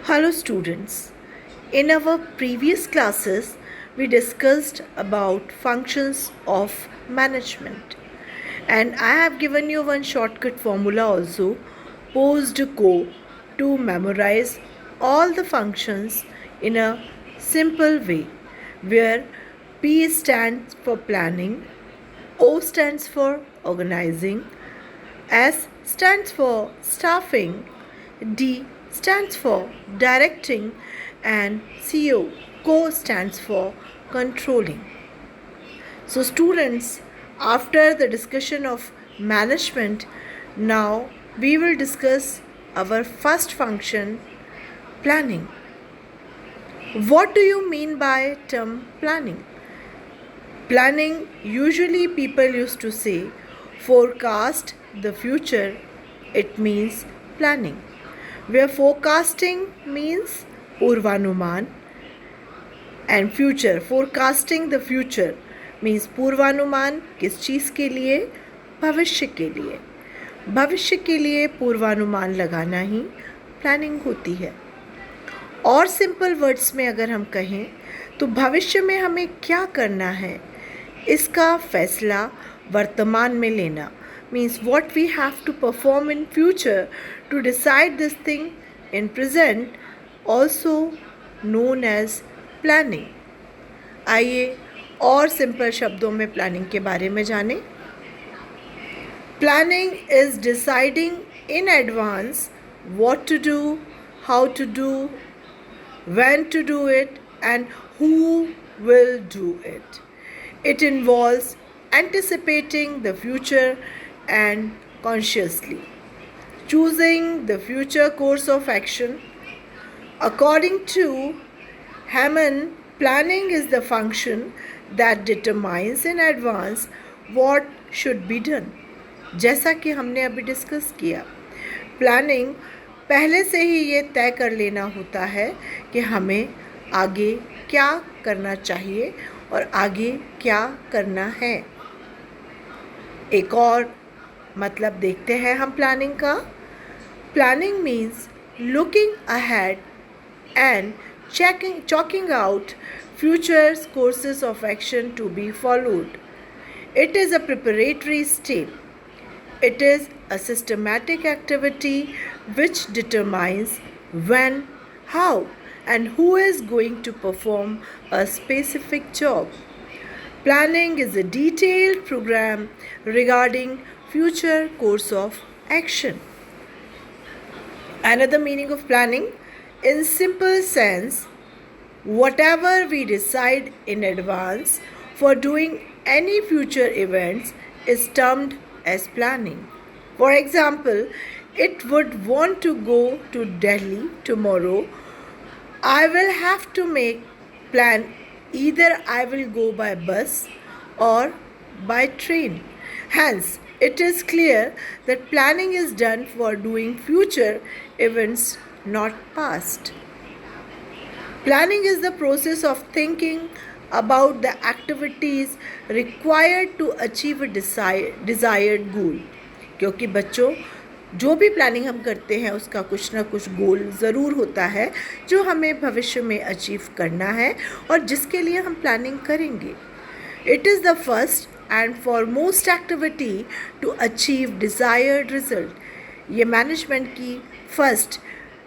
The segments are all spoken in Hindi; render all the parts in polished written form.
Hello students. In our previous classes, we discussed about functions of management. And I have given you one shortcut formula also, post co, to memorize all the functions in a simple way, where P stands for planning, O stands for organizing, S stands for staffing, D stands for directing, and CO stands for controlling. So, students, after the discussion of management, now we will discuss our first function, planning. What do you mean by term planning? Planning, usually people used to say, forecast the future, it means planning. Where forecasting means Purvanuman and future, forecasting the future means पूर्वानुमान किस चीज़ के लिए? भविष्य के लिए. भविष्य के लिए पूर्वानुमान लगाना ही प्लानिंग होती है. और सिंपल वर्ड्स में अगर हम कहें तो भविष्य में हमें क्या करना है, इसका फैसला वर्तमान में लेना means what we have to perform in future to decide this thing in present, also known as planning. आइए और सिंपल शब्दों में प्लानिंग के बारे में जानें. Planning is deciding in advance what to do, how to do, when to do it, and who will do it. It involves anticipating the future and consciously choosing the future course of action. According to Hammond, planning is the function that determines in advance what should be done. जैसा कि हमने अभी डिस्कस किया, प्लानिंग पहले से ही ये तय कर लेना होता है कि हमें आगे क्या करना चाहिए और आगे क्या करना है. एक और मतलब देखते हैं हम प्लानिंग का. Planning means looking ahead and chalking out future courses of action to be followed. It is a preparatory step. It is a systematic activity which determines when, how, and who is going to perform a specific job. Planning is a detailed program regarding future course of action. Another meaning of planning, in simple sense, whatever we decide in advance for doing any future events is termed as planning. For example, it would want to go to Delhi tomorrow. I will have to make plan either I will go by bus or by train. Hence, it is clear that planning is done for doing future events, not past. Planning is the process of thinking about the activities required to achieve a desired goal. क्योंकि बच्चों, जो भी प्लानिंग हम करते हैं उसका कुछ ना कुछ गोल ज़रूर होता है जो हमें भविष्य में अचीव करना है और जिसके लिए हम प्लानिंग करेंगे. It is the first and foremost activity to achieve desired result. ये मैनेजमेंट की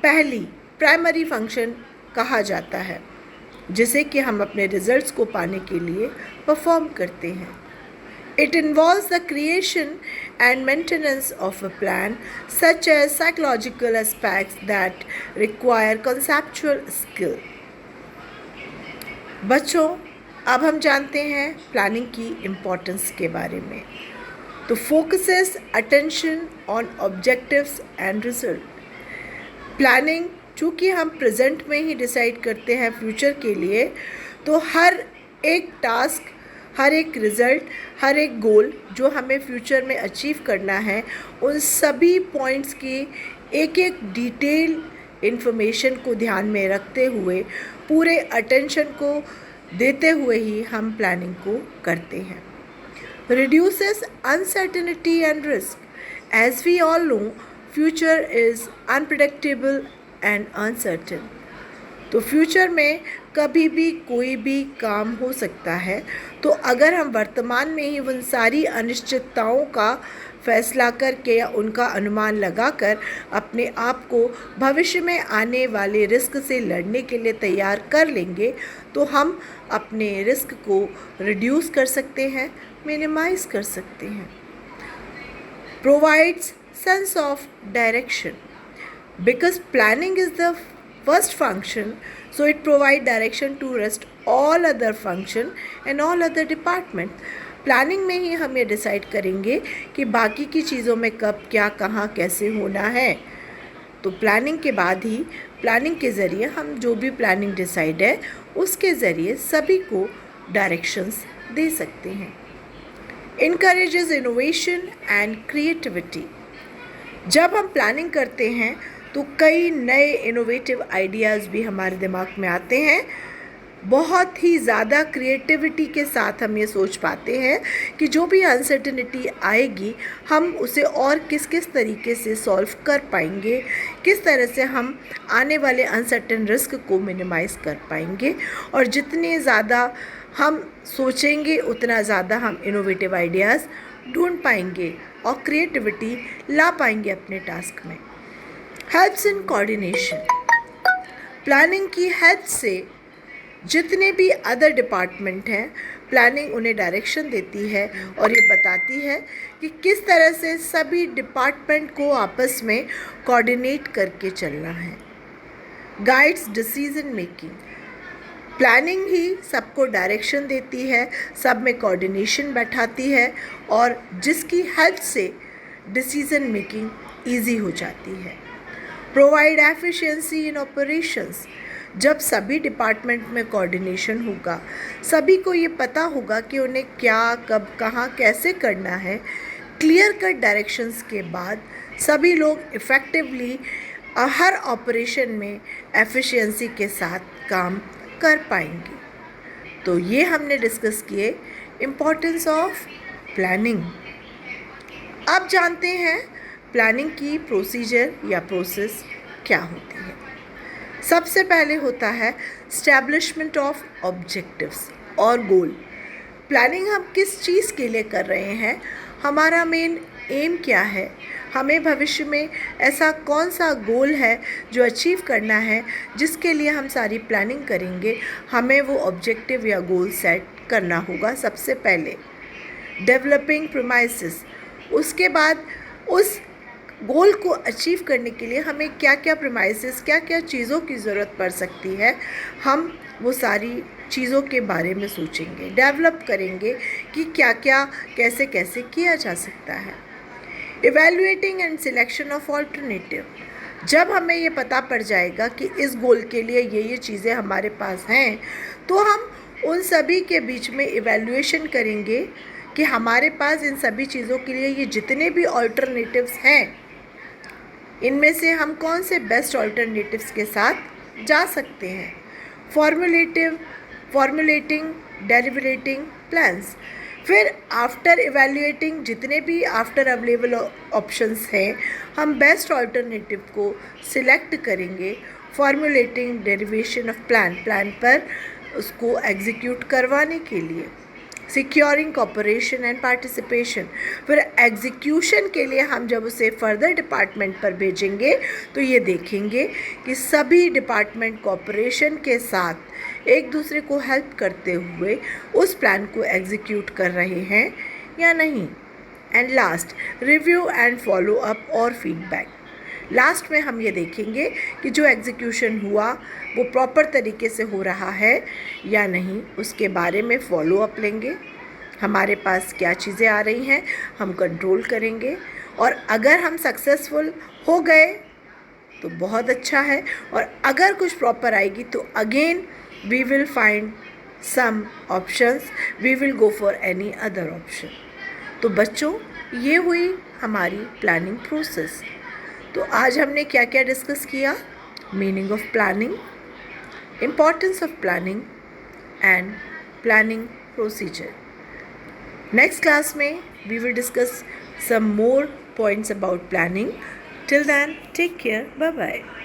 पहली प्राइमरी फंक्शन कहा जाता है जिसे कि हम अपने रिजल्ट्स को पाने के लिए परफॉर्म करते हैं. It involves the creation and maintenance of a plan, such as psychological aspects that require conceptual skill. बच्चों, अब हम जानते हैं प्लानिंग की इम्पोर्टेंस के बारे में. तो focuses attention on objectives and result. Planning चूँकि हम प्रेजेंट में ही डिसाइड करते हैं फ्यूचर के लिए, तो हर एक टास्क, हर एक रिज़ल्ट, हर एक गोल जो हमें फ्यूचर में अचीव करना है, उन सभी पॉइंट्स की एक एक डिटेल इन्फॉर्मेशन को ध्यान में रखते हुए, पूरे अटेंशन को देते हुए ही हम प्लानिंग को करते हैं. Reduces uncertainty and risk. As we all know, future is unpredictable and uncertain. तो फ्यूचर में कभी भी कोई भी काम हो सकता है, तो अगर हम वर्तमान में ही उन सारी अनिश्चितताओं का फैसला करके या उनका अनुमान लगाकर अपने आप को भविष्य में आने वाले रिस्क से लड़ने के लिए तैयार कर लेंगे, तो हम अपने रिस्क को रिड्यूस कर सकते हैं, मिनिमाइज कर सकते हैं। Provides sense of direction, because planning is the first function, so it provide direction to rest all other function and all other department। Planning में ही हम ये डिसाइड करेंगे कि बाकी की चीज़ों में कब क्या कहाँ कैसे होना है। तो प्लानिंग के बाद ही प्लानिंग के ज़रिए हम जो भी प्लानिंग डिसाइड है उसके ज़रिए सभी को डायरेक्शंस दे सकते हैं। इनकरेजेस इनोवेशन एंड क्रिएटिविटी, जब हम प्लानिंग करते हैं तो कई नए इनोवेटिव आइडियाज़ भी हमारे दिमाग में आते हैं। बहुत ही ज़्यादा क्रिएटिविटी के साथ हम ये सोच पाते हैं कि जो भी अनसर्टेनिटी आएगी हम उसे और किस किस तरीके से सॉल्व कर पाएंगे, किस तरह से हम आने वाले अनसर्टेन रिस्क को मिनिमाइज़ कर पाएंगे। और जितने ज़्यादा हम सोचेंगे उतना ज़्यादा हम इनोवेटिव आइडियाज़ ढूंढ पाएंगे और क्रिएटिविटी ला पाएंगे अपने टास्क में। हेल्प्स इन कोऑर्डिनेशन, प्लानिंग की हेल्प से जितने भी अदर डिपार्टमेंट हैं प्लानिंग उन्हें डायरेक्शन देती है और ये बताती है कि किस तरह से सभी डिपार्टमेंट को आपस में कोऑर्डिनेट करके चलना है। गाइड्स डिसीजन मेकिंग, प्लानिंग ही सबको डायरेक्शन देती है, सब में कोऑर्डिनेशन बैठाती है और जिसकी हेल्प से डिसीजन मेकिंग ईजी हो जाती है। प्रोवाइड एफिशिएंसी इन ऑपरेशंस, जब सभी डिपार्टमेंट में कोऑर्डिनेशन होगा, सभी को ये पता होगा कि उन्हें क्या कब कहाँ कैसे करना है, क्लियर कट डायरेक्शंस के बाद सभी लोग इफ़ेक्टिवली हर ऑपरेशन में एफिशिएंसी के साथ काम कर पाएंगे। तो ये हमने डिस्कस किए इम्पोर्टेंस ऑफ प्लानिंग। अब जानते हैं प्लानिंग की प्रोसीजर या प्रोसेस क्या होती है। सबसे पहले होता है एस्टैब्लिशमेंट ऑफ ऑब्जेक्टिव्स और गोल। प्लानिंग हम किस चीज़ के लिए कर रहे हैं, हमारा मेन एम क्या है, हमें भविष्य में ऐसा कौन सा गोल है जो अचीव करना है जिसके लिए हम सारी प्लानिंग करेंगे, हमें वो ऑब्जेक्टिव या गोल सेट करना होगा सबसे पहले। डेवलपिंग प्रीमाइसेस, उसके बाद उस गोल को अचीव करने के लिए हमें क्या क्या प्रीमाइसेस क्या क्या चीज़ों की ज़रूरत पड़ सकती है, हम वो सारी चीज़ों के बारे में सोचेंगे, डेवलप करेंगे कि क्या क्या कैसे कैसे किया जा सकता है। Evaluating and selection of alternative, जब हमें ये पता पड़ जाएगा कि इस गोल के लिए ये चीज़ें हमारे पास हैं, तो हम उन सभी के बीच में इवैल्यूएशन करेंगे कि हमारे पास इन सभी चीज़ों के लिए ये जितने भी ऑल्टरनेटिव्स हैं, इनमें से हम कौन से बेस्ट ऑल्टरनेटिव्स के साथ जा सकते हैं। फॉर्मुलेटिंग डेलिबरेटिंग प्लान्स, फिर आफ्टर इवैल्यूएटिंग जितने भी आफ्टर अवेलेबल ऑप्शंस हैं, हम बेस्ट ऑल्टरनेटिव को सिलेक्ट करेंगे। फॉर्मुलेटिंग डेरिवेशन ऑफ प्लान पर उसको एग्जीक्यूट करवाने के लिए। सिक्योरिंग कॉपरेशन एंड पार्टिसिपेशन, फिर एग्जीक्यूशन के लिए हम जब उसे फर्दर डिपार्टमेंट पर भेजेंगे तो ये देखेंगे कि सभी डिपार्टमेंट कॉपरेशन के साथ एक दूसरे को हेल्प करते हुए उस प्लान को एग्जीक्यूट कर रहे हैं या नहीं। And last, review and follow up और फीडबैक, लास्ट में हम ये देखेंगे कि जो एग्जीक्यूशन हुआ वो प्रॉपर तरीके से हो रहा है या नहीं, उसके बारे में फॉलो अप लेंगे। हमारे पास क्या चीज़ें आ रही हैं हम कंट्रोल करेंगे, और अगर हम सक्सेसफुल हो गए तो बहुत अच्छा है, और अगर कुछ प्रॉपर आएगी तो again we will find some options, we will go for any other option. तो बच्चों, ये हुई हमारी प्लानिंग प्रोसेस। तो आज हमने क्या क्या डिस्कस किया, meaning of planning, importance of planning and planning procedure. Next class में we will discuss some more points about planning. Till then, take care. Bye bye.